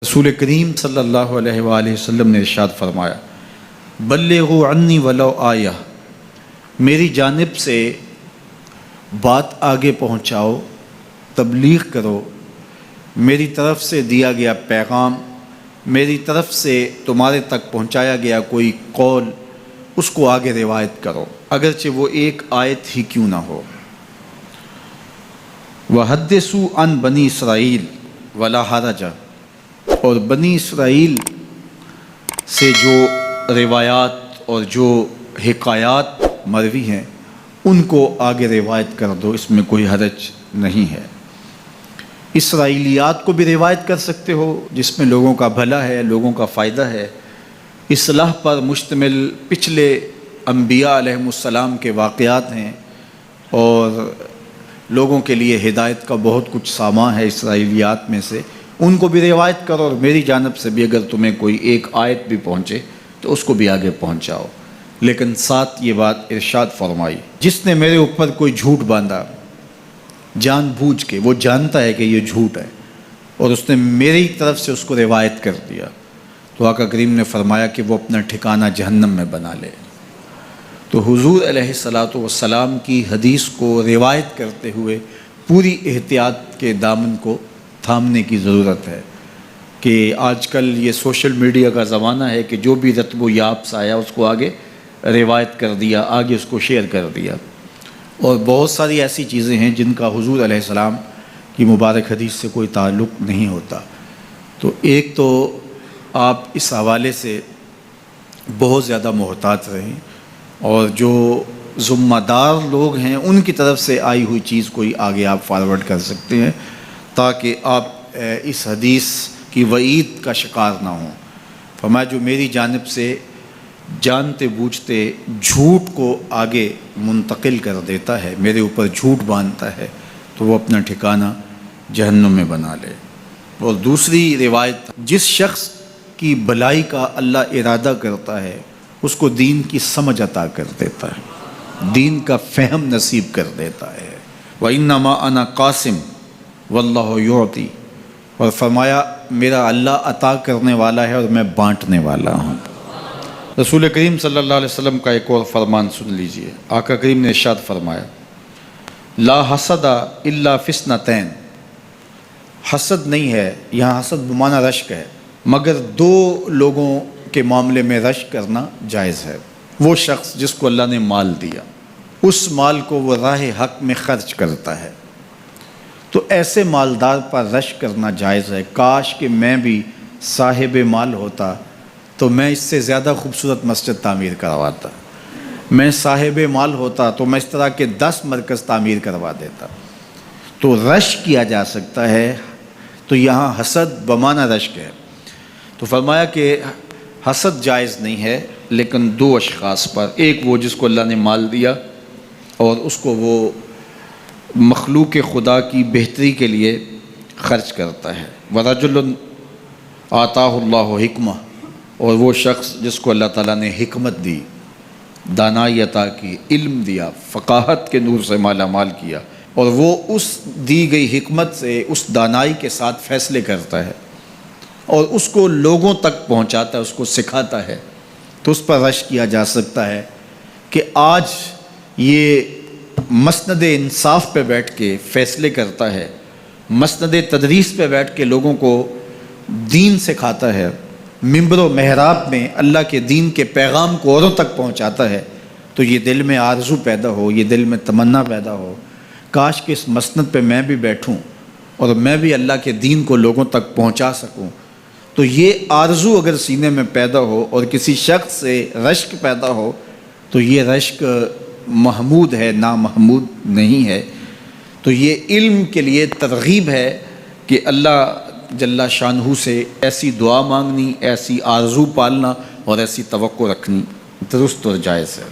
رسول کریم صلی اللہ علیہ وآلہ وسلم نے ارشاد فرمایا، بلغوا عنی ولو آیہ، میری جانب سے بات آگے پہنچاؤ، تبلیغ کرو، میری طرف سے دیا گیا پیغام، میری طرف سے تمہارے تک پہنچایا گیا کوئی قول، اس کو آگے روایت کرو، اگرچہ وہ ایک آیت ہی کیوں نہ ہو۔ وَحَدِّثُوا عَن بنی اسرائیل وَلَا حَرَجَ، اور بنی اسرائیل سے جو روایات اور جو حکایات مروی ہیں ان کو آگے روایت کر دو، اس میں کوئی حرج نہیں ہے۔ اسرائیلیات کو بھی روایت کر سکتے ہو جس میں لوگوں کا بھلا ہے، لوگوں کا فائدہ ہے، اصلاح پر مشتمل پچھلے انبیاء علیہم السلام کے واقعات ہیں اور لوگوں کے لیے ہدایت کا بہت کچھ سامان ہے اسرائیلیات میں سے، ان کو بھی روایت کرو، اور میری جانب سے بھی اگر تمہیں کوئی ایک آیت بھی پہنچے تو اس کو بھی آگے پہنچاؤ۔ لیکن ساتھ یہ بات ارشاد فرمائی، جس نے میرے اوپر کوئی جھوٹ باندھا جان بوجھ کے، وہ جانتا ہے کہ یہ جھوٹ ہے اور اس نے میری طرف سے اس کو روایت کر دیا، تو آقا کریم نے فرمایا کہ وہ اپنا ٹھکانہ جہنم میں بنا لے۔ تو حضور علیہ الصلاۃ والسلام کی حدیث کو روایت کرتے ہوئے پوری احتیاط کے دامن کو تھامنے کی ضرورت ہے، کہ آج کل یہ سوشل میڈیا کا زمانہ ہے کہ جو بھی رتب و یاب سے آیا اس کو آگے روایت کر دیا، آگے اس کو شیئر کر دیا، اور بہت ساری ایسی چیزیں ہیں جن کا حضور علیہ السلام کی مبارک حدیث سے کوئی تعلق نہیں ہوتا۔ تو ایک تو آپ اس حوالے سے بہت زیادہ محتاط رہیں، اور جو ذمہ دار لوگ ہیں ان کی طرف سے آئی ہوئی چیز کوئی آگے آپ فارورڈ کر سکتے ہیں تاکہ آپ اس حدیث کی وعید کا شکار نہ ہوں۔ فرمایا جو میری جانب سے جانتے بوجھتے جھوٹ کو آگے منتقل کر دیتا ہے، میرے اوپر جھوٹ باندھتا ہے، تو وہ اپنا ٹھکانہ جہنم میں بنا لے۔ اور دوسری روایت، جس شخص کی بھلائی کا اللہ ارادہ کرتا ہے اس کو دین کی سمجھ عطا کر دیتا ہے، دین کا فہم نصیب کر دیتا ہے۔ وَإِنَّمَا أَنَا قَاسِمٌ وَاللَّهُ يُعْطِي، اور فرمایا میرا اللہ عطا کرنے والا ہے اور میں بانٹنے والا ہوں۔ رسول کریم صلی اللہ علیہ وسلم کا ایک اور فرمان سن لیجئے، آقا کریم نے ارشاد فرمایا، لا حسد الا فی اثنتین، حسد نہیں ہے، یہاں حسد بمعنی رشک ہے، مگر دو لوگوں کے معاملے میں رشک کرنا جائز ہے۔ وہ شخص جس کو اللہ نے مال دیا، اس مال کو وہ راہ حق میں خرچ کرتا ہے، تو ایسے مالدار پر رشک کرنا جائز ہے۔ کاش کہ میں بھی صاحب مال ہوتا تو میں اس سے زیادہ خوبصورت مسجد تعمیر کرواتا، میں صاحب مال ہوتا تو میں اس طرح کے 10 مرکز تعمیر کروا دیتا۔ تو رشک کیا جا سکتا ہے، تو یہاں حسد بمعنی رشک ہے۔ تو فرمایا کہ حسد جائز نہیں ہے، لیکن دو اشخاص پر، ایک وہ جس کو اللہ نے مال دیا اور اس کو وہ مخلوق خدا کی بہتری کے لیے خرچ کرتا ہے، وَرَجُلٌ آتَاهُ اللَّهُ حِکْمَةً، اور وہ شخص جس کو اللہ تعالیٰ نے حکمت دی، دانائی عطا کی، علم دیا، فقاہت کے نور سے مالا مال کیا، اور وہ اس دی گئی حکمت سے، اس دانائی کے ساتھ فیصلے کرتا ہے اور اس کو لوگوں تک پہنچاتا ہے، اس کو سکھاتا ہے، تو اس پر رشک کیا جا سکتا ہے کہ آج یہ مسند انصاف پہ بیٹھ کے فیصلے کرتا ہے، مسند تدریس پہ بیٹھ کے لوگوں کو دین سکھاتا ہے، ممبر و محراب میں اللہ کے دین کے پیغام کو اوروں تک پہنچاتا ہے، تو یہ دل میں آرزو پیدا ہو، یہ دل میں تمنا پیدا ہو، کاش کہ اس مسند پہ میں بھی بیٹھوں اور میں بھی اللہ کے دین کو لوگوں تک پہنچا سکوں۔ تو یہ آرزو اگر سینے میں پیدا ہو اور کسی شخص سے رشک پیدا ہو تو یہ رشک محمود ہے، نامحمود نہیں ہے۔ تو یہ علم کے لیے ترغیب ہے کہ اللہ جل شانہ سے ایسی دعا مانگنی، ایسی آرزو پالنا اور ایسی توقع رکھنی درست اور جائز ہے۔